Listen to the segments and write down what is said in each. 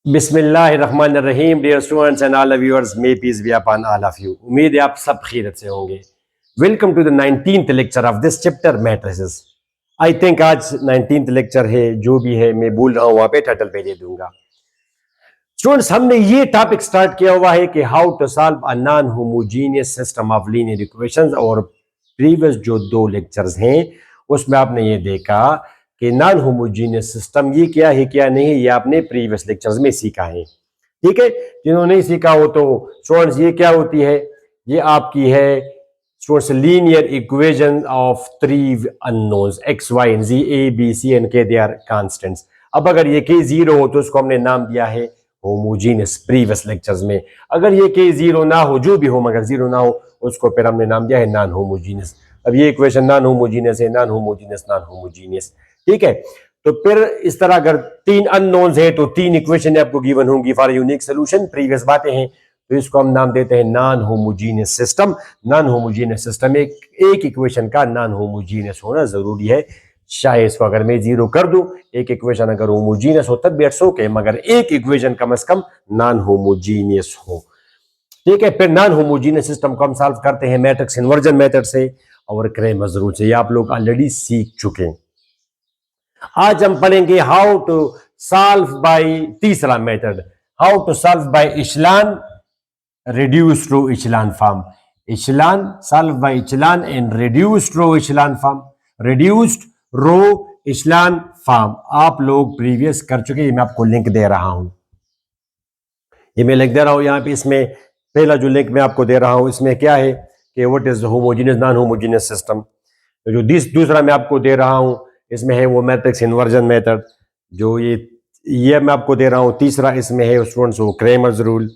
बिस्मिल्लाहिर्रहमानिर्रहीम dear students and all viewers, may peace be upon all of you. उम्मीद है आप सब खैरियत से होंगे। Welcome to the 19th lecture of this chapter matrices. I think आज 19th लेक्चर है, जो भी है मैं बोल रहा हूं वहां पे टाइटल पे दे दूंगा। स्टूडेंट्स, हमने ये टॉपिक स्टार्ट किया हुआ है कि how to solve a non homogeneous system of linear equations, और प्रीवियस जो दो लेक्चर्स हैं उसमें आपने ये देखा कि नॉन होमोजीनियस सिस्टम ये क्या है क्या नहीं है, ये आपने प्रीवियस लेक्चर्स में सीखा है। ठीक है, जिन्होंने नहीं सीखा हो तो स्टूडेंट्स ये क्या होती है, ये आपकी है students linear equation of three unknowns X Y and Z, A B C and K, they are constants. अब अगर ये के जीरो हो तो उसको हमने नाम दिया है होमोजीनियस प्रीवियस लेक्चर्स में। अगर ये के जीरो ना हो, जो भी हो मगर जीरो ना हो, उसको फिर हमने नाम दिया है नॉन होमोजीनियस। अब ये इक्वेशन नॉन होमोजीनियस है, नॉन होमोजीनियस नॉन होमोजीनियस। ठीक है, तो फिर इस तरह अगर तीन अननोन्स है तो तीन इक्वेशन आपको गिवन होंगी फॉर यूनिक सोल्यूशन, प्रीवियस बातें हैं, तो इसको हम नाम देते हैं non homogeneous system. Non homogeneous system एक इक्वेशन का नॉन होमोजीनियस होना जरूरी है। चाहे इसको अगर मैं जीरो कर दूं, एक इक्वेशन अगर होमोजीनियस हो तब भी इट्स ओके, मगर एक इक्वेशन कम से कम नॉन होमोजीनियस हो। ठीक है, फिर नॉन होमोजीनियस सिस्टम को हम सॉल्व करते हैं मैट्रिक्स इन्वर्जन मेथड से और क्रेमर्स रूल से। ये आप लोग ऑलरेडी सीख चुके हैं। आज हम पढ़ेंगे हाउ टू सॉल्व बाय तीसरा method, how to solve by echelon reduced row echelon form. Echelon solved by echelon and reduced row echelon form. Reduced row echelon form आप लोग प्रीवियस कर चुके हैं, मैं आपको लिंक दे रहा हूं, ये मैं लिख दे रहा हूं यहां पे। इसमें पहला जो लिंक मैं आपको दे रहा हूं इसमें क्या है कि what is homogeneous non homogeneous system. तो जो दूसरा मैं आपको दे रहा हूं इसमें है वो मैट्रिक्स इन्वर्जन मेथड, जो ये मैं आपको दे रहा हूं। तीसरा इसमें है स्टूडेंट्स वो क्रेमर्स रूल,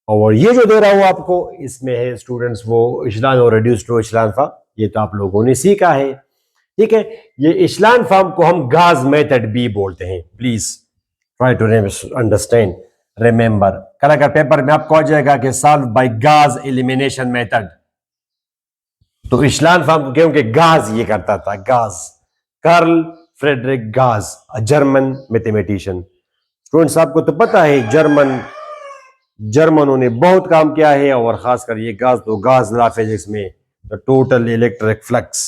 और ये जो दे रहा हूं आपको इसमें है स्टूडेंट्स वो इचेलॉन और रिड्यूस्ड रो इचेलॉन फॉर्म। ये तो आप लोगों ने सीखा है। ठीक है, ये इचेलॉन फॉर्म को हम गास मेथड भी बोलते हैं। Please try to understand, remember. कल अगर पेपर में आपको आ जाएगा कि solve by Gauss elimination method, तो इचेलॉन फॉर्म क्योंकि गास ये करता था, Gauss, Carl Friedrich Gauss, German mathematician. Students आपको तो पता है जर्मनों ने बहुत काम किया है, और खासकर ये गास, तो गास लॉ फिजिक्स में the total electric flux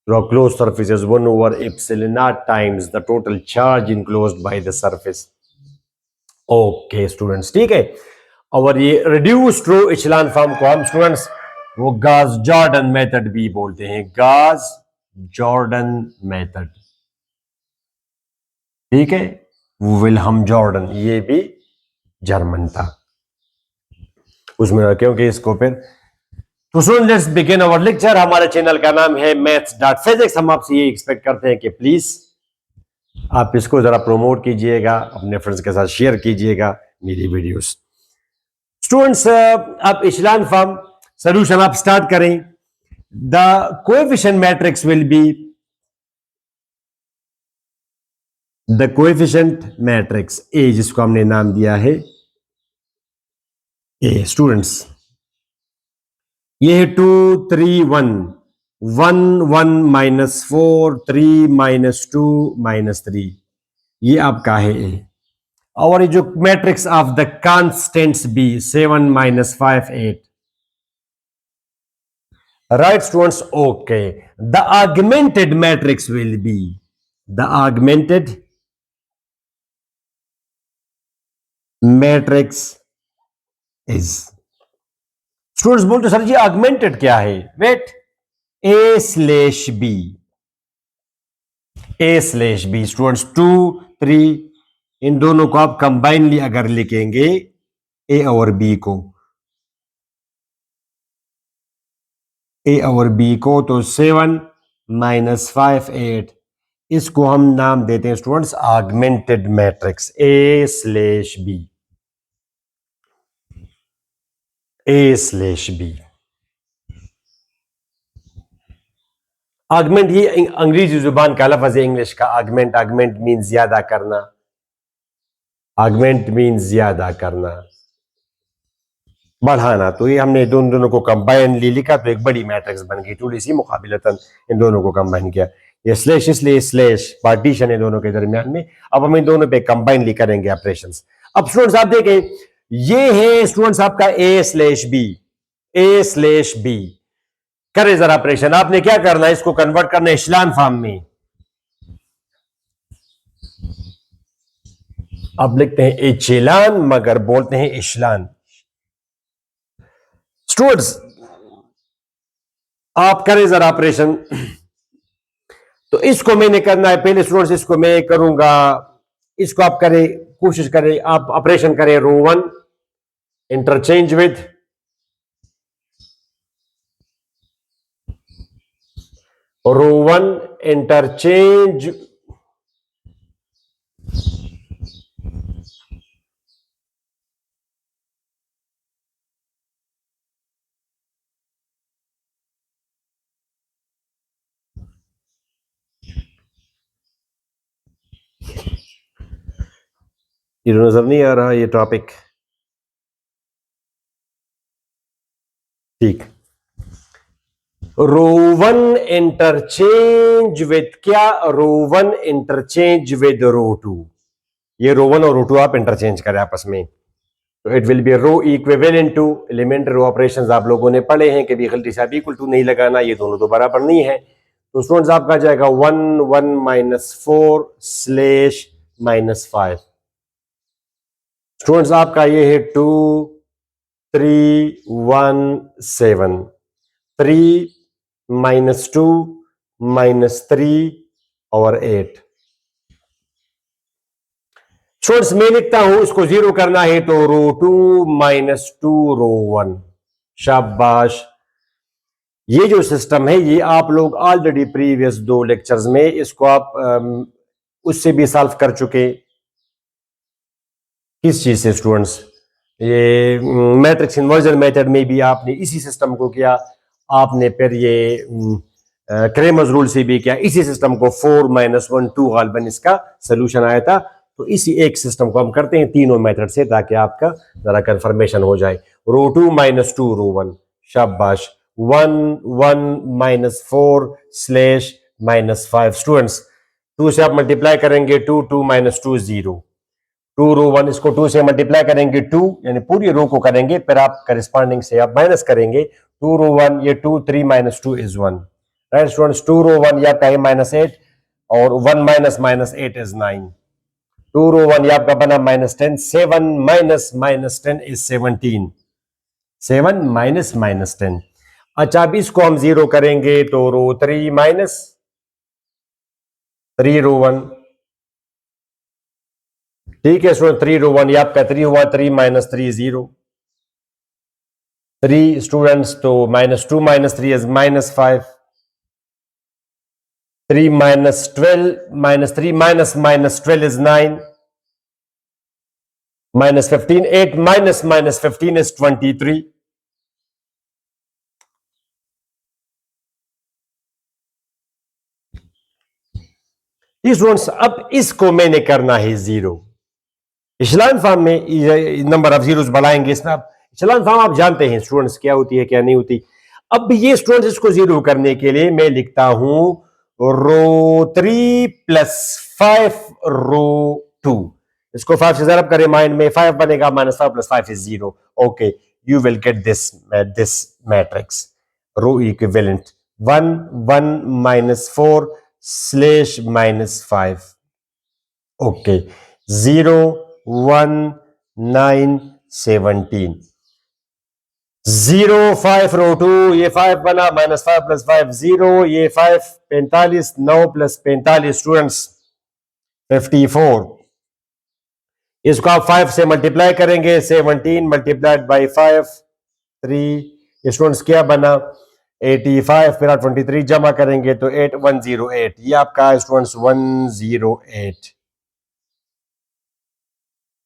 through a closed surface is 1 over epsilon naught times the total charge enclosed by the surface. Okay students, ठीक है। और ये रिड्यूस्ड रो इचेलॉन फॉर्म को हम स्टूडेंट्स वो गॉस-जॉर्डन मेथड भी बोलते हैं, गॉस-जॉर्डन मेथड। ठीक है, विल्हेम जॉर्डन, ये भी जर्मन था उसमें, क्योंकि इसको फिर तो सुन लेट्स बिगिन अवर लेक्चर। हमारे चैनल का नाम है maths.physics। हम आपसे ये एक्सपेक्ट करते हैं कि प्लीज आप इसको जरा प्रमोट कीजिएगा, अपने फ्रेंड्स के साथ शेयर कीजिएगा मेरी वीडियोस। स्टूडेंट्स, आप इचेलॉन फॉर्म सॉल्यूशन आप स्टार्ट करें। The coefficient matrix will be the coefficient matrix A, जिसको हमने नाम दिया है ए। स्टूडेंट्स, ये है 2 3 1 1 1 -4 3 -2 -3, ये आपका है ए। और ये जो matrix of the constants B 7 -5 8। Right students, okay. The augmented matrix will be the augmented matrix is, students बोलते सर जी ऑगमेंटेड क्या है? Wait, A/B, A/B। स्टूडेंट्स 2 3 इन दोनों को आप कंबाइनली अगर लिखेंगे A और B को, A और B को, तो 7 -5 8, इसको हम नाम देते हैं students augmented matrix, A/B, A/B। आगमेंट ये अंग्रेजी जुबान का लफ्ज है, इंग्लिश का आगमेंट। आगमेंट मीन ज्यादा करना, आगमेंट मीन ज्यादा करना, बढ़ाना। तो ये हमने दोनों को कंबाइनली लिखा तो एक बड़ी मैट्रिक्स बन गई। थोड़ी सी मुकाबिलतन इन दोनों को कंबाइन किया, ये स्लैश इसलिए स्लैश पार्टीशन है दोनों के दरमियान में। अब हम इन दोनों पे कंबाइनली करेंगे ऑपरेशंस। अब स्टूडेंट्स आप देखें, ये है स्टूडेंट्स आपका ए स्लैश बी करे जरा ऑपरेशन। आपने क्या करना है, इसको कन्वर्ट करना है इशलान फॉर्म में। अब लिखते हैं एचेलान मगर बोलते हैं इशलान। स्टूडेंट्स आप करें जरा ऑपरेशन। तो इसको मैंने करना है पहले स्टूडेंट्स, इसको मैं करूंगा, इसको आप करें, कोशिश करें, आप ऑपरेशन करें row one interchange with row one interchange ये नजर नहीं आ रहा ये टॉपिक, ठीक। रो वन इंटरचेंज विद क्या, row one interchange with row two. ये रो वन और रो टू आप इंटरचेंज करें आपस में, तो it will be row equivalent to elementary row operations आप लोगों ने पढ़े हैं कि भी गलती से आप इक्वल टू नहीं लगाना, ये दोनों तो बराबर नहीं है। तो स्टूडेंट्स आपका जाएगा 1 1 -4 स्लैश -5। स्टूडेंट्स आपका ये है 2 3 1 7 3 -2 -3 और 8। स्टूडेंट्स मैं लिखता हूं, इसको जीरो करना है तो रो 2 -2 रो 1। शाबाश। ये जो सिस्टम है ये आप लोग ऑलरेडी प्रीवियस 2 लेक्चर्स में इसको आप उससे भी सॉल्व कर चुके। किस चीज से स्टूडेंट्स, ये मैट्रिक्स इन्वर्जन मेथड में भी आपने इसी सिस्टम को किया, आपने फिर ये क्रेमर्स रूल से भी किया इसी सिस्टम को। 4 -1 2 गालबन इसका सोल्यूशन आया था। तो इसी एक सिस्टम को हम करते हैं तीनों मेथड से ताकि आपका जरा कंफर्मेशन हो जाए। रो 2 -2 रो 1। शाबाश। 1 1 -4 स्लैश -5। स्टूडेंट्स 2 से आप मल्टीप्लाई करेंगे 2 2 -2 0 2 रो 1, इसको 2 से मल्टीप्लाई करेंगे 2 यानी पूरी रो को करेंगे, फिर आप करस्पॉन्डिंग से आप माइनस करेंगे 2 रो 1, ये 2 3 -2 इज 1। राइट स्टूडेंट्स, 2 रो 1 ये आपका है -8 और 1 -8 इज 9। 2 रो 1 ये आपका बना -10, 7 -10 इज 17। 7 -10। अच्छा अब इसको हम जीरो करेंगे तो रो 3 -3 रो 1। ठीक है स्टूडेंट, 3 रो 1 ये आपका 3 हुआ, 3 -3 0 3 स्टूडेंट्स, तो -2 -3 इज -5। 3 -12 -3 -12 is 9 -15 8 -15 is 23। स्टूडेंट्स अब इसको मैंने करना है जीरो। इशलान फॉर्म में नंबर ऑफ जीरोस बढ़ाएंगे इसमें। आप इशलान फॉर्म आप जानते हैं स्टूडेंट्स क्या होती है क्या नहीं होती। अब ये स्टूडेंट्स इसको जीरो करने के लिए मैं लिखता हूं रो 3 +5 रो 2। इसको 5 से ज़रब करें माइंड में, 5 बनेगा, -5 + 5 is 0। Okay, you will get this matrix row equivalent 1 1 -4 slash -5। Okay, 0 1 9 17 0 5 row 2, ये 5 बना, -5 + 5 0, ये 5 45 9 + 45 स्टूडेंट्स 54। इसको आप 5 से मल्टीप्लाई करेंगे, 17 मल्टीप्लाइड बाई 5 3 स्टूडेंट्स क्या बना 85, फिर आप 23 जमा करेंगे तो 8 108। ये आपका स्टूडेंट्स 108।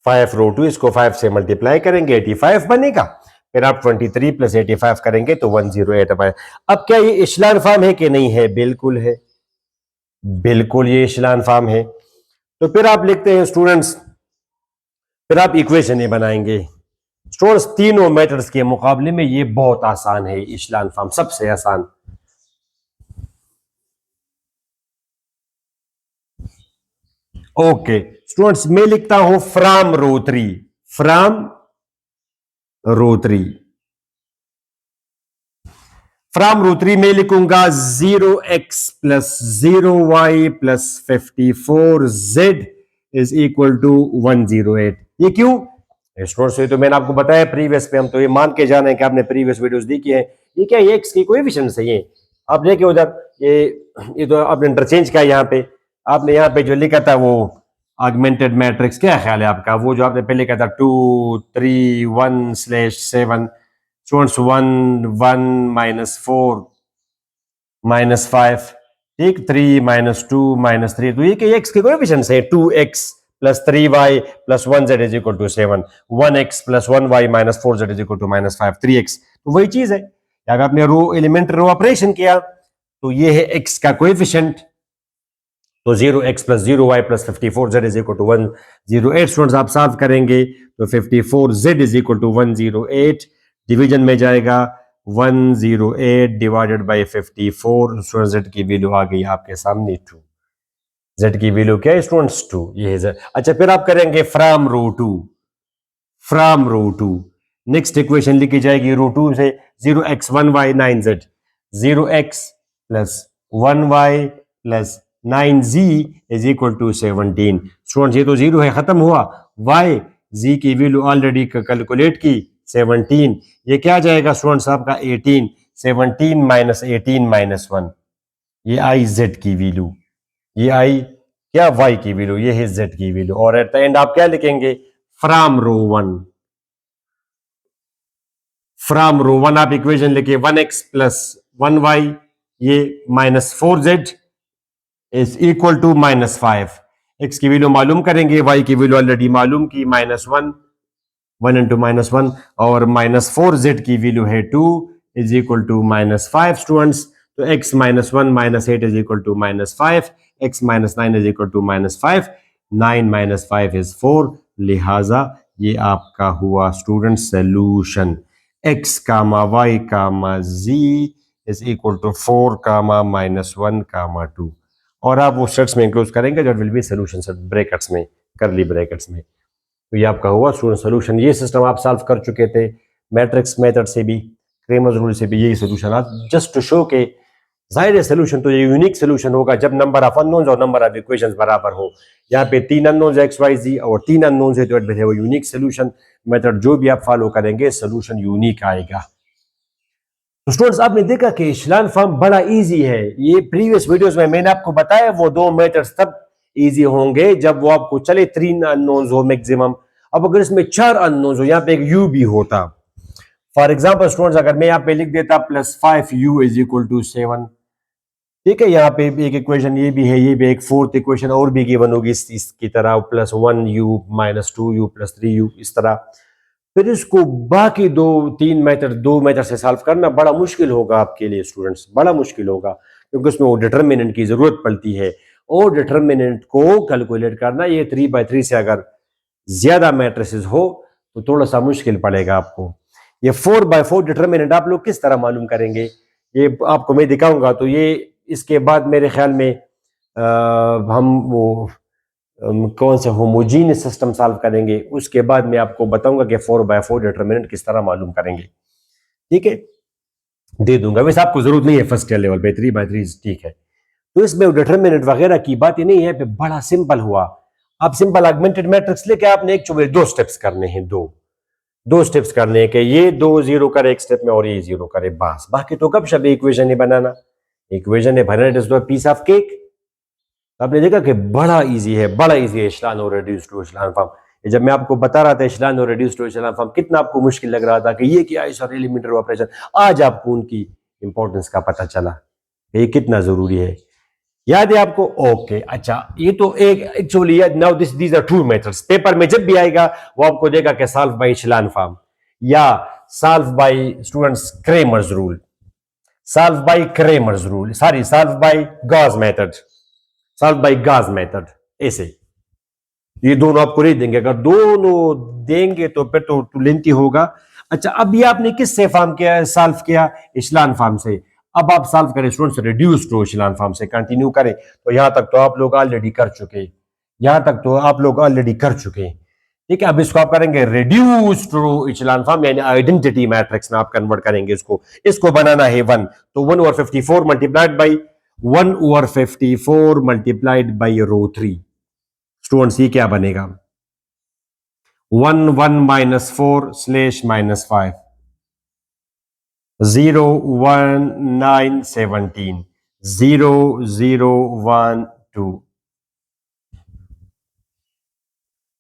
5 रो 2, इसको 5 से मल्टीप्लाई करेंगे 85 बनेगा, फिर आप 23 + 85 करेंगे तो 108 बनेगा। अब क्या ये इशलान फॉर्म है कि नहीं है? बिल्कुल है, बिल्कुल ये इशलान फॉर्म है। तो फिर आप लिखते हैं स्टूडेंट्स, फिर आप इक्वेशन ये बनाएंगे। स्टूडेंट्स तीनों मेथड्स के मुकाबले में ये बहुत आसान है, इशलान फॉर्म सबसे आसान। ओके स्टूडेंट्स, मैं लिखता हूं from row 3, from row 3, from row 3 में लिखूंगा 0x plus 0y plus 54z is equal to 108। ये क्यों स्टूडेंट्स? ये तो मैंने आपको बताया प्रीवियस पे, हम तो ये मान के जाने कि आपने प्रीवियस वीडियोस देखी है। ये क्या, ये एक्स की कोएफिशिएंट्स है। ये आप देखिए उधर, ये तो आपने इंटरचेंज किया। यहाँ पे आपने यहाँ पे जो लिखा था वो ऑगमेंटेड मैट्रिक्स, क्या ख्याल है आपका? वो जो आपने पहले कहा था 2 3 1/7, स्टूडेंट्स 1 1 -4 -5, ठीक, 3 -2 -3, तो ये कि एक्स के कोएफिशिएंट्स है 2x plus 3y plus 1z is equal to 7, 1x plus 1y minus 4z is equal to -5, 3x। तो वही चीज है, अगर आपने रो एलिमेंट्री रो ऑपरेशन किया तो ये है x का कोएफिशिएंट, तो 0x plus 0y plus 54z is equal to 108। Students आप सॉल्व करेंगे तो 54z is equal to 108, division में जाएगा 108 डिवाइडेड बाय 54, स्टूडेंट z की वैल्यू आ गई आपके सामने 2। z की वैल्यू क्या है स्टूडेंट्स? 2, ये है z। अच्छा, फिर आप करेंगे from row 2, from row 2 next equation लिखी जाएगी रो 2 से 0x 1y 9z, 0x plus 1y plus 9z is equal to 17। Students ये तो जीरो है, खत्म हुआ। y z की वैल्यू ऑलरेडी कैलकुलेट की 17, ये क्या जाएगा स्टूडेंट्स आपका 18, 17 माइनस 18 माइनस 1, ये आई z की वैल्यू, ये आई क्या y की वैल्यू, ये है z की वैल्यू। और एट द एंड आप क्या लिखेंगे? फ्रॉम रो 1, फ्रॉम रो 1 आप इक्वेशन लिखिए 1x प्लस 1y ये -4z is equal to -5। x की वैल्यू मालूम करेंगे, y की वैल्यू ऑलरेडी मालूम की -1, 1 इंटू -1, और -4z की वैल्यू है 2 इज इक्वल टू -5 स्टूडेंट्स। तो x -1 -8 is equal to -5, x -9 is equal to -5, 9 -5 is 4, लिहाजा ये आपका हुआ student solution. x comma y comma z is equal to 4 comma -1 comma 2, और आप वो सेट्स में इंक्लूड करेंगे जो will be solution set brackets में, करली ब्रैकेट्स में। तो ये आपका हुआ स्टूडेंट सोल्यूशन। ये सिस्टम आप सॉल्व कर चुके थे मैट्रिक्स मेथड से भी, क्रेमर्स रूल से भी, यही सोल्यूशन आप जस्ट टू शो के जाहिर है सोल्यूशन तो ये यूनिक सोल्यूशन होगा जब नंबर ऑफ अननोन्स और नंबर ऑफ इक्वेशंस बराबर हो। यहाँ पे 3 अननोन्स एक्स वाई जी और 3 अननोन्स है, तो it will have a unique solution. Method जो भी आप फॉलो करेंगे सोल्यूशन यूनिक आएगा। तो स्टूडेंट्स आपने देखा कि इशलान फॉर्म बड़ा इजी है। ये प्रीवियस वीडियोस में मैंने आपको बताया वो दो मेथड्स तब इजी होंगे जब वो आपको चले 3 अननोन्स हो मैक्सिमम। अब अगर इसमें 4 अननोन्स हो, यहाँ पे एक यू भी होता, फॉर एग्जाम्पल स्टूडेंट्स अगर मैं यहाँ पे लिख देता +5u इज इक्वल टू 7, ठीक है, यहाँ पे एक इक्वेशन ये भी है, ये भी एक फोर्थ इक्वेशन और भी गिवन होगी इसकी तरह, +1u -2u +3u, इस तरह। फिर इसको बाकी दो मेथड से सॉल्व करना बड़ा मुश्किल होगा आपके लिए स्टूडेंट्स, बड़ा मुश्किल होगा, क्योंकि उसमें वो डिटर्मिनेंट की जरूरत पड़ती है, और डिटर्मिनेंट को कैलकुलेट करना ये 3/3 से अगर ज्यादा मैट्रिसेस हो तो थोड़ा सा मुश्किल पड़ेगा आपको। ये 4/4 डिटर्मिनेंट आप लोग किस तरह मालूम करेंगे, ये आपको मैं दिखाऊंगा। तो ये इसके बाद मेरे ख्याल में हम वो कौन सा होमोजीनियस सिस्टम सॉल्व करेंगे, उसके बाद मैं आपको बताऊंगा कि 4/4 डिटर्मिनेंट किस तरह मालूम करेंगे, ठीक है, दे दूंगा। वैसे आपको जरूरत नहीं है फर्स्ट ईयर लेवल पे 3/3, ठीक है। तो इसमें डिटर्मिनेंट वगैरह की बात ही नहीं है, बड़ा सिंपल हुआ। आप सिंपल ऑगमेंटेड मैट्रिक्स लेके आपने एक दो स्टेप्स करने हैं, दो स्टेप्स करने हैं कि ये 2 0 करे एक स्टेप में और ये 0 करे, बस। बाकी तो कब शब इक्वेशन ही बनाना, इक्वेशन है बनाना, it is the piece of cake. आपने देखा कि बड़ा इजी है, बड़ा इजी है इशलान और रिड्यूस्ड रो इशलान फॉर्म। जब मैं आपको बता रहा था इशलान और रिड्यूस्ड रो इशलान फॉर्म कितना आपको मुश्किल लग रहा था कि ये क्या है सर एलिमेंट्री ऑपरेशन, आज आपको उनकी इंपॉर्टेंस का पता चला ये कितना जरूरी है। याद है आपको? ओके, अच्छा, ये तो एक actually now these are two methods. Paper में जब भी आएगा वो आपको देगा कि सॉल्व बाय इशलान फॉर्म या solve by students Cramer's rule, solve by Cramer's rule, sorry solve by Gauss method, solve by Gauss method, ऐसे ये दोनों आपको नहीं देंगे। अगर दोनों देंगे तो फिर तो लेंथी होगा। अच्छा, अब ये आपने किससे फॉर्म किया, सॉल्व किया? इशलान फॉर्म से। अब आप सॉल्व करें स्टूडेंट्स रिड्यूस्ड रो इशलान फॉर्म से, कंटिन्यू करें। तो यहां तक तो आप लोग ऑलरेडी कर चुके, यहां तक तो आप लोग ऑलरेडी कर चुके हैं। ठीक है, अब इसको आप करेंगे रिड्यूस्ड रो इचेलॉन फॉर्म, यानी आइडेंटिटी मैट्रिक्स में आप कन्वर्ट करेंगे इसको। इसको बनाना है 1, तो 1/54 multiplied by 1/54 multiplied by rho 3। Students ये क्या बनेगा? 1 1 -4 /-5 0 1 9 17 0 0 1 2।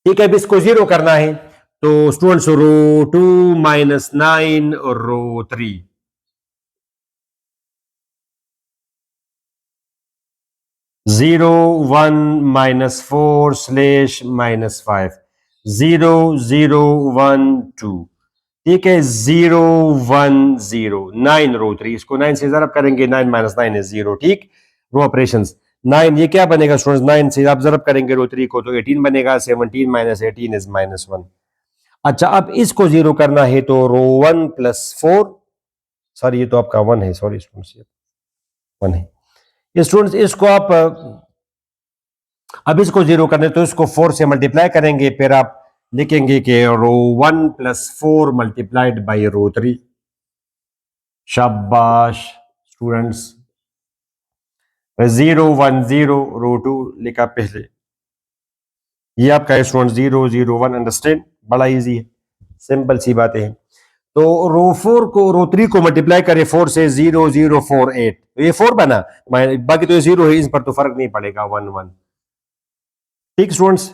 ठीक है, अब इसको 0 करना है, तो स्टूडेंट्स रो 2 -9 रो 3 0 1 -4 /-5 0 0 1 2। ठीक है, 0 1 0 9 रो 3, इसको 9 से जरब करेंगे, 9 - 9 is 0। ठीक, रो ऑपरेशंस 9 ये क्या बनेगा स्टूडेंट्स? 9 से आप जरब करेंगे रो 3 को, तो 18 बनेगा। 17 - 18 is -1। अच्छा, अब इसको 0 करना है, तो रो 1 + 4, सॉरी ये तो आपका 1 है, सॉरी स्टूडेंट्स, 1 है। स्टूडेंट्स इसको आप अब इसको 0 करने, तो इसको 4 से मल्टीप्लाई करेंगे, फिर आप लिखेंगे कि रो 1 + 4 मल्टीप्लाइड बाई रो 3। शाबाश स्टूडेंट्स, 0 1 0 रो 2 लिखा पहले, ये आपका स्टूडेंट 0 0 1। अंडरस्टैंड? बड़ा इजी है, सिंपल सी बातें हैं। तो रो 4 को रो 3 को मल्टीप्लाई करें 4 से, 0 0 4 8, तो ये 4 बना, बाकी तो ये 0 है, इस पर तो फर्क नहीं पड़ेगा, 1 1। ठीक स्टूडेंट्स,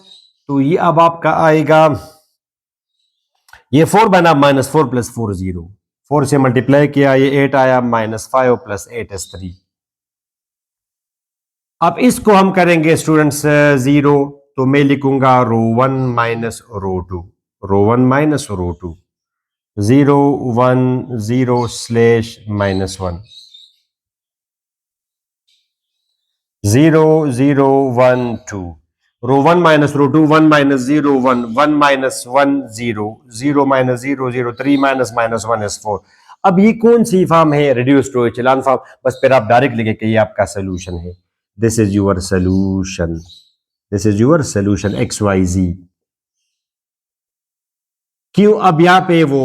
तो ये अब आपका आएगा, ये 4 बना, -4 + 4 0, 4 से मल्टीप्लाई किया, ये 8 आया, -5 + 8 is 3। अब इसको हम करेंगे स्टूडेंट्स 0, तो मैं लिखूंगा रो 1 - रो 2, रो 1 - रो 2, 0 1 0 /-1 0 0 1 2। रो 1 - रो 2, 1 - 0 1 1 - 1 0 0 - 0 0 3 - -1 is 4। अब ये कौन सी फॉर्म है? रिड्यूस्ड रो इचेलॉन फॉर्म। बस फिर आप डायरेक्ट लिखे कि ये आपका सोल्यूशन है। This is your solution, this is your solution XYZ। क्यों? अब यहां पे वो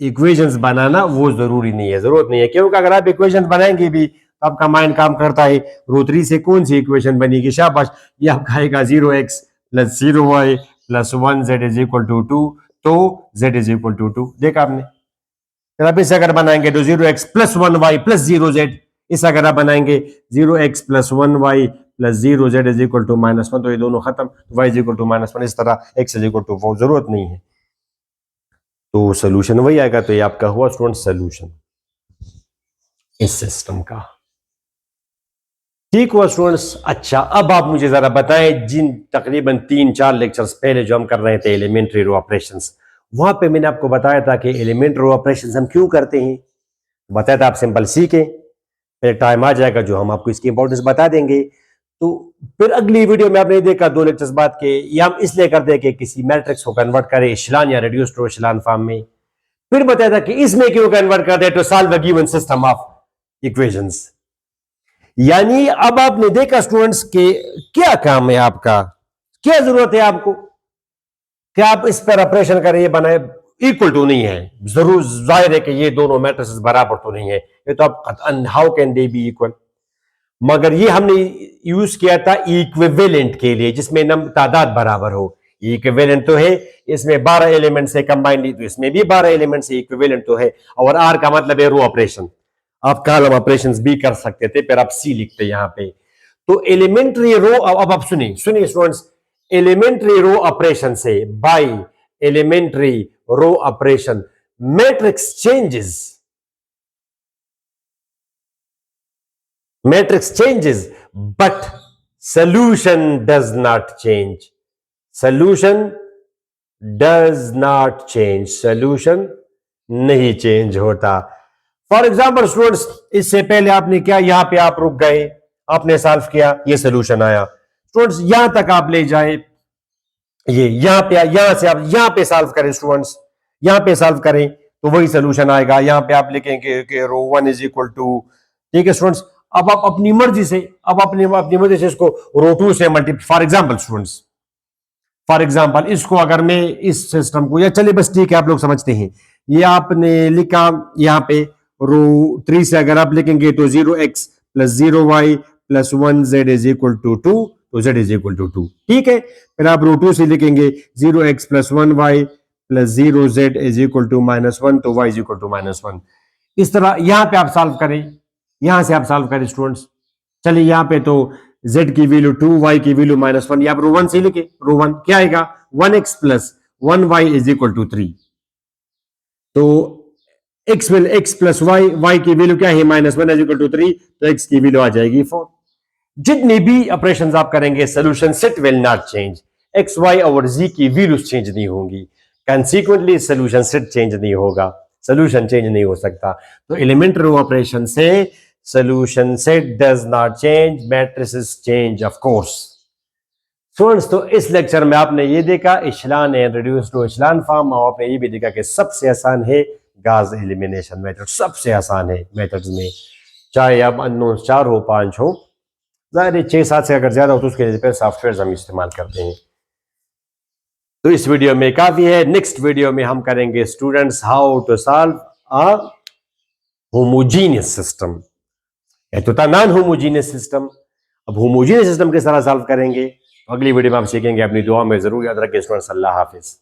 इक्वेशंस बनाना वो जरूरी नहीं है, जरूरत नहीं है, क्योंकि अगर आप इक्वेशंस बनाएंगे भी तो आपका माइंड काम करता है। रो 3 से कौन सी इक्वेशन बनेगी? शाबाश, ये आपका आएगा 0x + 0y + 1z = 2, तो z = 2। देखा आपने? फिर आप इसे अगर बनाएंगे तो 0x + 1y + 0z, इस अगर आप बनाएंगे 0x + 1y + 0z = -1, तो ये दोनों खत्म, y = -1, इस तरह x = 4, जरूरत नहीं है। तो सोल्यूशन वही आएगा। तो ये आपका हुआ स्टूडेंट सोल्यूशन इस सिस्टम का। ठीक हुआ स्टूडेंट्स। अच्छा, अब आप मुझे जरा बताएं, जिन तकरीबन 3-4 लेक्चर्स पहले जो हम कर रहे थे एलिमेंट्री रो ऑपरेशंस, वहां पे मैंने आपको बताया था कि एलिमेंट्री रो ऑपरेशंस हम क्यों करते हैं, बताया था आप सिंपल सीखें, फिर टाइम आ जाएगा जो हम आपको इसकी इंपॉर्टेंस बता देंगे। तो फिर अगली वीडियो में आपने देखा 2 लेक्चर्स बाद के, ये हम इसलिए करते हैं कि किसी मैट्रिक्स को कन्वर्ट करें इशलान या रिड्यूस्ड रो इशलान फॉर्म में। फिर बताया था कि इसमें क्यों कन्वर्ट करते हैं, to solve a given system of equations. यानी अब आपने देखा स्टूडेंट्स के क्या काम है आपका, क्या जरूरत है आपको, क्या आप इस पर ऑपरेशन करें, ये बनाए, इक्वल टू नहीं है, जरूर जाहिर है कि ये दोनों मैट्रिसेस बराबर तो नहीं है, ये तो आप how can they B equal. मगर ये हमने यूज किया था इक्विवेलेंट के लिए, जिसमें तादाद बराबर हो। इक्विवेलेंट तो है, इसमें 12 एलिमेंट से कंबाइंड, तो इसमें भी 12 एलिमेंट से इक्विवेलेंट तो है। और आर का मतलब है रो ऑपरेशन, आप कॉलम ऑपरेशंस भी कर सकते थे, फिर आप सी लिखते यहां पे। तो एलिमेंट्री रो, अब आप सुनिए सुनिए स्टूडेंट्स, एलिमेंट्री रो ऑपरेशन से, by elementary row operation, matrix changes, matrix changes but solution does not change, solution does not change, solution नहीं चेंज होता। फॉर एग्जाम्पल स्टूडेंट्स, इससे पहले आपने क्या, यहां पे आप रुक गए, आपने सॉल्व किया, ये सोल्यूशन आया। स्टूडेंट्स यहां तक आप ले जाए, ये यहां पे, यहां से आप यहां पे सॉल्व करें स्टूडेंट्स, यहां पे सॉल्व करें तो वही सोल्यूशन आएगा। यहां पे आप लिखेंगे कि रो 1 = ठीक है स्टूडेंट्स। अब आप अपनी मर्जी से, अब अपनी अपनी मर्जी से इसको रो 2 से multiply, for example students, for example इसको अगर मैं इस सिस्टम को, या चलिए बस ठीक है आप लोग समझते हैं, ये आपने लिखा यहाँ पे रो 3 से अगर आप लिखेंगे तो 0x plus 0y plus 1z is equal to 2, तो z इज इक्वल टू 2, ठीक है। फिर आप रो 2 से लिखेंगे 0x plus 1y plus 0z is equal to -1, तो y इज इक्वल टू -1। इस तरह यहां पे आप सॉल्व करें, यहां से आप सॉल्व करें स्टूडेंट्स। चलिए यहां पे तो z की वैल्यू 2, y की वैल्यू -1, या आप रो 1 से लिखे, रो 1 क्या आएगा 1x plus 1y is equal to 3, तो x प्लस y की वैल्यू क्या है -1 इज इक्वल टू 3, तो x की वैल्यू आ जाएगी 4। जितने भी ऑपरेशंस आप करेंगे solution set will not change, x y और z की वैल्यूज चेंज नहीं होंगी, कंसीक्वेंटली सोल्यूशन सेट चेंज नहीं होगा, सोल्यूशन चेंज नहीं हो सकता। तो एलिमेंट्री ऑपरेशन से solution set does not change, matrices change of course. Students तो इस लेक्चर में आपने ये देखा echelon and reduced row echelon form, और आपने ये भी देखा कि सबसे आसान है गाउस एलिमिनेशन मेथड, सबसे आसान है मेथड्स में, चाहे अब अननोन 4 हो 5 हो, ज़ाहिर 6-7 से अगर ज्यादा हो तो उसके लिए सॉफ्टवेयर हम इस्तेमाल करते हैं। तो इस वीडियो में काफी है, नेक्स्ट वीडियो में हम करेंगे students how to solve a homogeneous system. तो था नॉन होमोजीनियस सिस्टम, अब होमोजीनियस सिस्टम किस तरह सॉल्व करेंगे अगली वीडियो में आप सीखेंगे। अपनी दुआ में जरूर याद रखें स्टूडेंट्स। अल्लाह हाफिज।